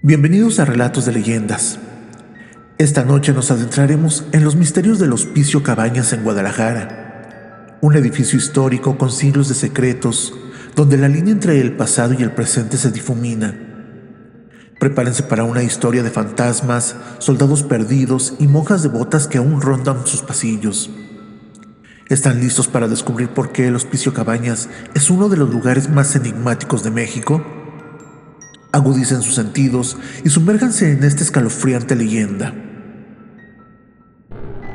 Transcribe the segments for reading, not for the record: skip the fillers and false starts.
Bienvenidos a Relatos de Leyendas. Esta noche nos adentraremos en los misterios del Hospicio Cabañas en Guadalajara, un edificio histórico con siglos de secretos, donde la línea entre el pasado y el presente se difumina. Prepárense para una historia de fantasmas, soldados perdidos y monjas devotas que aún rondan sus pasillos. ¿Están listos para descubrir por qué el Hospicio Cabañas es uno de los lugares más enigmáticos de México? Agudicen sus sentidos y sumérjanse en esta escalofriante leyenda.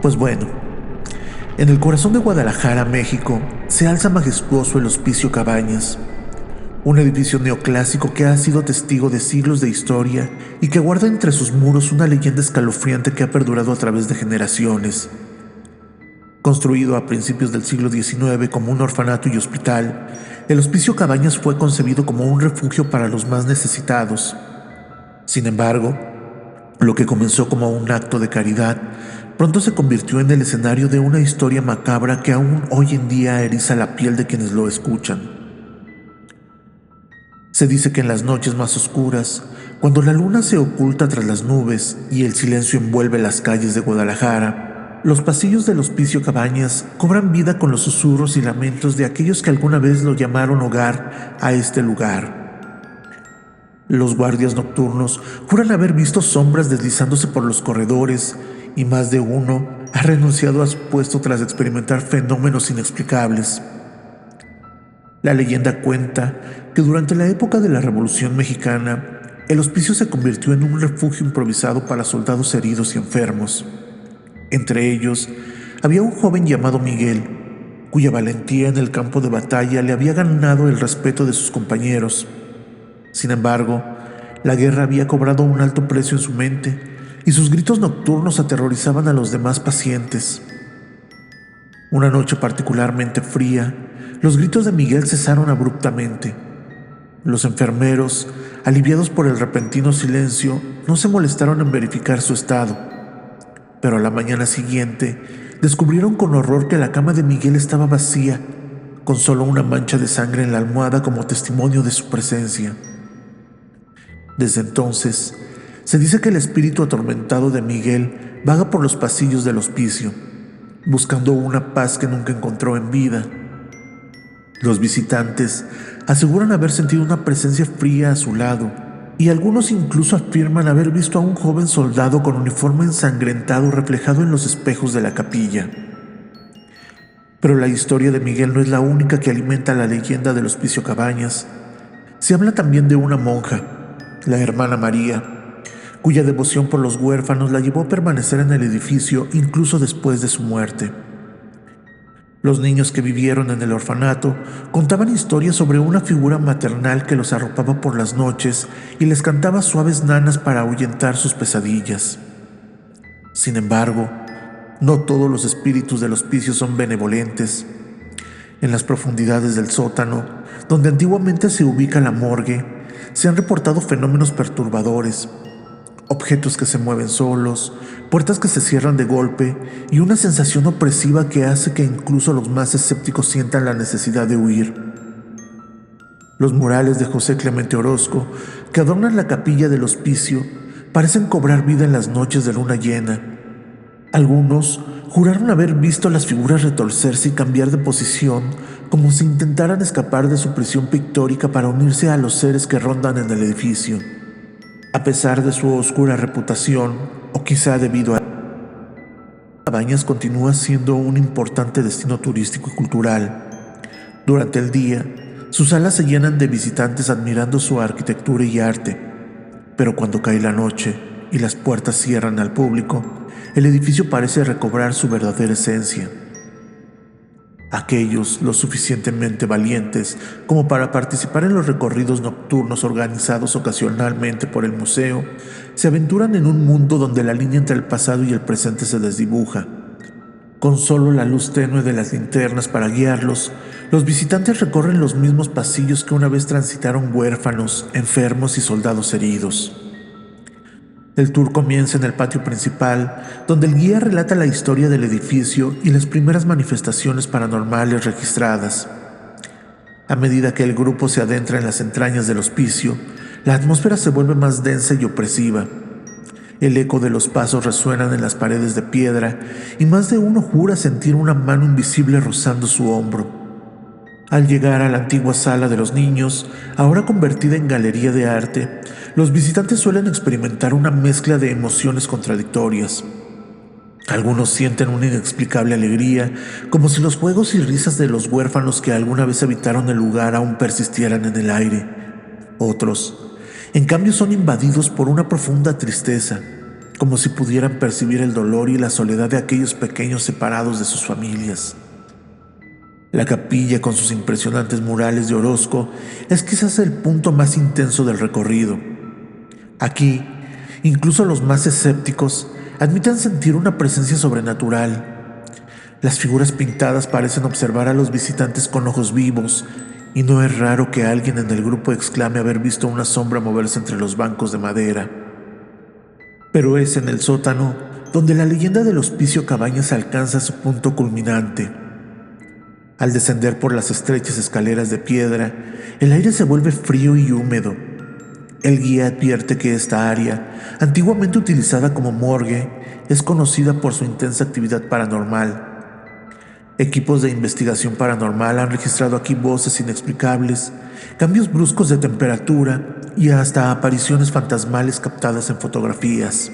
Pues bueno, en el corazón de Guadalajara, México, se alza majestuoso el Hospicio Cabañas, un edificio neoclásico que ha sido testigo de siglos de historia y que guarda entre sus muros una leyenda escalofriante que ha perdurado a través de generaciones. Construido a principios del siglo XIX como un orfanato y hospital, el Hospicio Cabañas fue concebido como un refugio para los más necesitados. Sin embargo, lo que comenzó como un acto de caridad pronto se convirtió en el escenario de una historia macabra que aún hoy en día eriza la piel de quienes lo escuchan. Se dice que en las noches más oscuras, cuando la luna se oculta tras las nubes y el silencio envuelve las calles de Guadalajara, los pasillos del Hospicio Cabañas cobran vida con los susurros y lamentos de aquellos que alguna vez lo llamaron hogar a este lugar. Los guardias nocturnos juran haber visto sombras deslizándose por los corredores y más de uno ha renunciado a su puesto tras experimentar fenómenos inexplicables. La leyenda cuenta que durante la época de la Revolución Mexicana, el hospicio se convirtió en un refugio improvisado para soldados heridos y enfermos. Entre ellos, había un joven llamado Miguel, cuya valentía en el campo de batalla le había ganado el respeto de sus compañeros. Sin embargo, la guerra había cobrado un alto precio en su mente y sus gritos nocturnos aterrorizaban a los demás pacientes. Una noche particularmente fría, los gritos de Miguel cesaron abruptamente. Los enfermeros, aliviados por el repentino silencio, no se molestaron en verificar su estado. Pero a la mañana siguiente descubrieron con horror que la cama de Miguel estaba vacía, con solo una mancha de sangre en la almohada como testimonio de su presencia. Desde entonces, se dice que el espíritu atormentado de Miguel vaga por los pasillos del hospicio, buscando una paz que nunca encontró en vida. Los visitantes aseguran haber sentido una presencia fría a su lado, y algunos incluso afirman haber visto a un joven soldado con uniforme ensangrentado reflejado en los espejos de la capilla. Pero la historia de Miguel no es la única que alimenta la leyenda del Hospicio Cabañas. Se habla también de una monja, la hermana María, cuya devoción por los huérfanos la llevó a permanecer en el edificio incluso después de su muerte. Los niños que vivieron en el orfanato contaban historias sobre una figura maternal que los arropaba por las noches y les cantaba suaves nanas para ahuyentar sus pesadillas. Sin embargo, no todos los espíritus del hospicio son benevolentes. En las profundidades del sótano, donde antiguamente se ubica la morgue, se han reportado fenómenos perturbadores: objetos que se mueven solos, puertas que se cierran de golpe y una sensación opresiva que hace que incluso los más escépticos sientan la necesidad de huir. Los murales de José Clemente Orozco, que adornan la capilla del hospicio, parecen cobrar vida en las noches de luna llena. Algunos juraron haber visto las figuras retorcerse y cambiar de posición, como si intentaran escapar de su prisión pictórica para unirse a los seres que rondan en el edificio. A pesar de su oscura reputación, o quizá debido a Cabañas continúa siendo un importante destino turístico y cultural. Durante el día, sus salas se llenan de visitantes admirando su arquitectura y arte, pero cuando cae la noche y las puertas cierran al público, el edificio parece recobrar su verdadera esencia. Aquellos lo suficientemente valientes como para participar en los recorridos nocturnos organizados ocasionalmente por el museo se aventuran en un mundo donde la línea entre el pasado y el presente se desdibuja. Con solo la luz tenue de las linternas para guiarlos, los visitantes recorren los mismos pasillos que una vez transitaron huérfanos, enfermos y soldados heridos. El tour comienza en el patio principal, donde el guía relata la historia del edificio y las primeras manifestaciones paranormales registradas. A medida que el grupo se adentra en las entrañas del hospicio, La atmósfera se vuelve más densa y opresiva. El eco de los pasos resuenan en las paredes de piedra y más de uno jura sentir una mano invisible rozando su hombro. Al llegar a la antigua sala de los niños, ahora convertida en galería de arte, los visitantes suelen experimentar una mezcla de emociones contradictorias. Algunos sienten una inexplicable alegría, como si los juegos y risas de los huérfanos que alguna vez habitaron el lugar aún persistieran en el aire. Otros, en cambio, son invadidos por una profunda tristeza, como si pudieran percibir el dolor y la soledad de aquellos pequeños separados de sus familias. La capilla, con sus impresionantes murales de Orozco, es quizás el punto más intenso del recorrido. Aquí, incluso los más escépticos admiten sentir una presencia sobrenatural. Las figuras pintadas parecen observar a los visitantes con ojos vivos, y no es raro que alguien en el grupo exclame haber visto una sombra moverse entre los bancos de madera. Pero es en el sótano donde la leyenda del Hospicio Cabañas alcanza su punto culminante. Al descender por las estrechas escaleras de piedra, el aire se vuelve frío y húmedo. El guía advierte que esta área, antiguamente utilizada como morgue, es conocida por su intensa actividad paranormal. Equipos de investigación paranormal han registrado aquí voces inexplicables, cambios bruscos de temperatura y hasta apariciones fantasmales captadas en fotografías.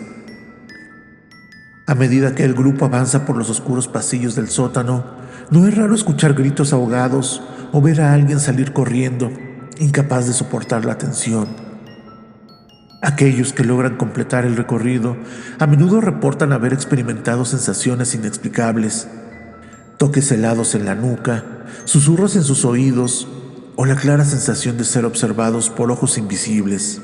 A medida que el grupo avanza por los oscuros pasillos del sótano, no es raro escuchar gritos ahogados o ver a alguien salir corriendo, incapaz de soportar la tensión. Aquellos que logran completar el recorrido a menudo reportan haber experimentado sensaciones inexplicables, toques helados en la nuca, susurros en sus oídos o la clara sensación de ser observados por ojos invisibles.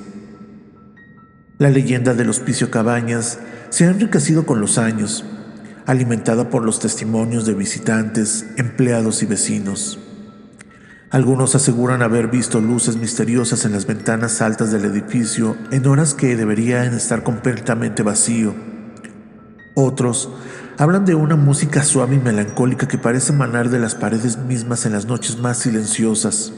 La leyenda del Hospicio Cabañas se ha enriquecido con los años, alimentada por los testimonios de visitantes, empleados y vecinos. Algunos aseguran haber visto luces misteriosas en las ventanas altas del edificio en horas que deberían estar completamente vacío. Otros hablan de una música suave y melancólica que parece emanar de las paredes mismas en las noches más silenciosas.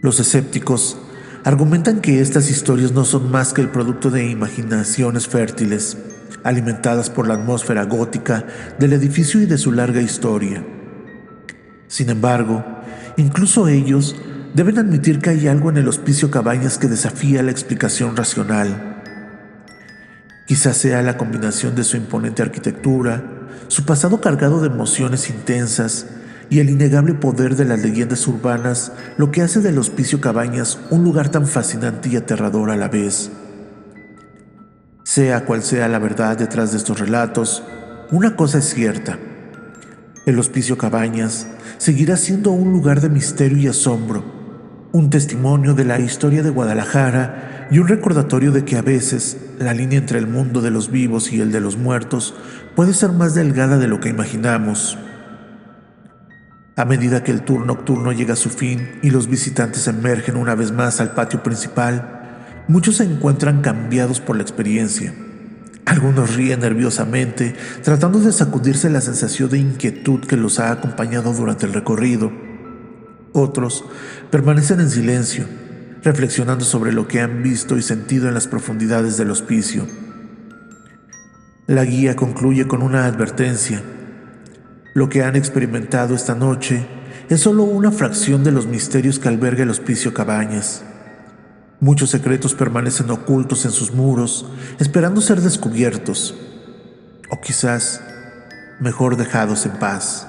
Los escépticos argumentan que estas historias no son más que el producto de imaginaciones fértiles, alimentadas por la atmósfera gótica del edificio y de su larga historia. Sin embargo, incluso ellos deben admitir que hay algo en el Hospicio Cabañas que desafía la explicación racional. Quizás sea la combinación de su imponente arquitectura, su pasado cargado de emociones intensas y el innegable poder de las leyendas urbanas lo que hace del Hospicio Cabañas un lugar tan fascinante y aterrador a la vez. Sea cual sea la verdad detrás de estos relatos, una cosa es cierta: el Hospicio Cabañas seguirá siendo un lugar de misterio y asombro, un testimonio de la historia de Guadalajara y un recordatorio de que a veces la línea entre el mundo de los vivos y el de los muertos puede ser más delgada de lo que imaginamos. A medida que el tour nocturno llega a su fin y los visitantes emergen una vez más al patio principal, muchos se encuentran cambiados por la experiencia. Algunos ríen nerviosamente, tratando de sacudirse la sensación de inquietud que los ha acompañado durante el recorrido. Otros permanecen en silencio, reflexionando sobre lo que han visto y sentido en las profundidades del hospicio. La guía concluye con una advertencia: lo que han experimentado esta noche es solo una fracción de los misterios que alberga el Hospicio Cabañas. Muchos secretos permanecen ocultos en sus muros, esperando ser descubiertos, o quizás mejor dejados en paz.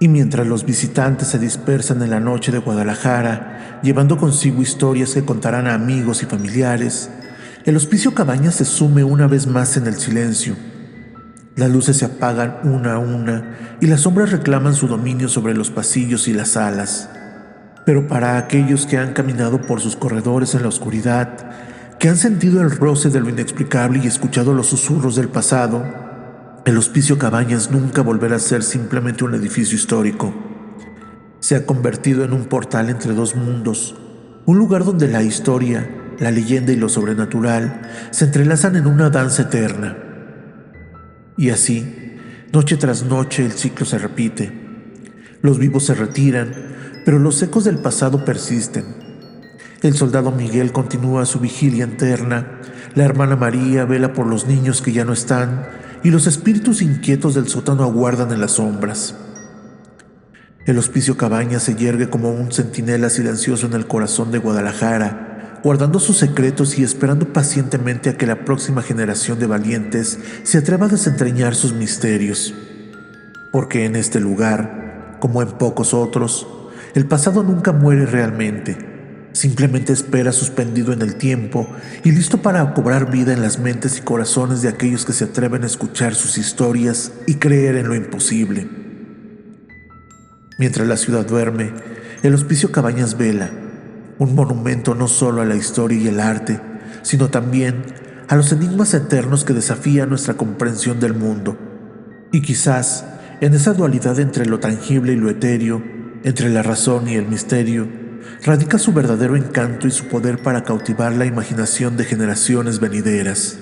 Y mientras los visitantes se dispersan en la noche de Guadalajara, llevando consigo historias que contarán a amigos y familiares, el Hospicio Cabañas se sume una vez más en el silencio. Las luces se apagan una a una y las sombras reclaman su dominio sobre los pasillos y las salas. Pero para aquellos que han caminado por sus corredores en la oscuridad, que han sentido el roce de lo inexplicable y escuchado los susurros del pasado, el Hospicio Cabañas nunca volverá a ser simplemente un edificio histórico. Se ha convertido en un portal entre dos mundos, un lugar donde la historia, la leyenda y lo sobrenatural se entrelazan en una danza eterna. Y así, noche tras noche, el ciclo se repite. Los vivos se retiran, pero los ecos del pasado persisten. El soldado Miguel continúa su vigilia interna, la hermana María vela por los niños que ya no están, y los espíritus inquietos del sótano aguardan en las sombras. El Hospicio Cabañas se yergue como un centinela silencioso en el corazón de Guadalajara, guardando sus secretos y esperando pacientemente a que la próxima generación de valientes se atreva a desentrañar sus misterios. Porque en este lugar, como en pocos otros, el pasado nunca muere realmente. Simplemente espera suspendido en el tiempo y listo para cobrar vida en las mentes y corazones de aquellos que se atreven a escuchar sus historias y creer en lo imposible. Mientras la ciudad duerme, el Hospicio Cabañas vela, un monumento no solo a la historia y el arte, sino también a los enigmas eternos que desafían nuestra comprensión del mundo. Y quizás, en esa dualidad entre lo tangible y lo etéreo, entre la razón y el misterio, radica su verdadero encanto y su poder para cautivar la imaginación de generaciones venideras.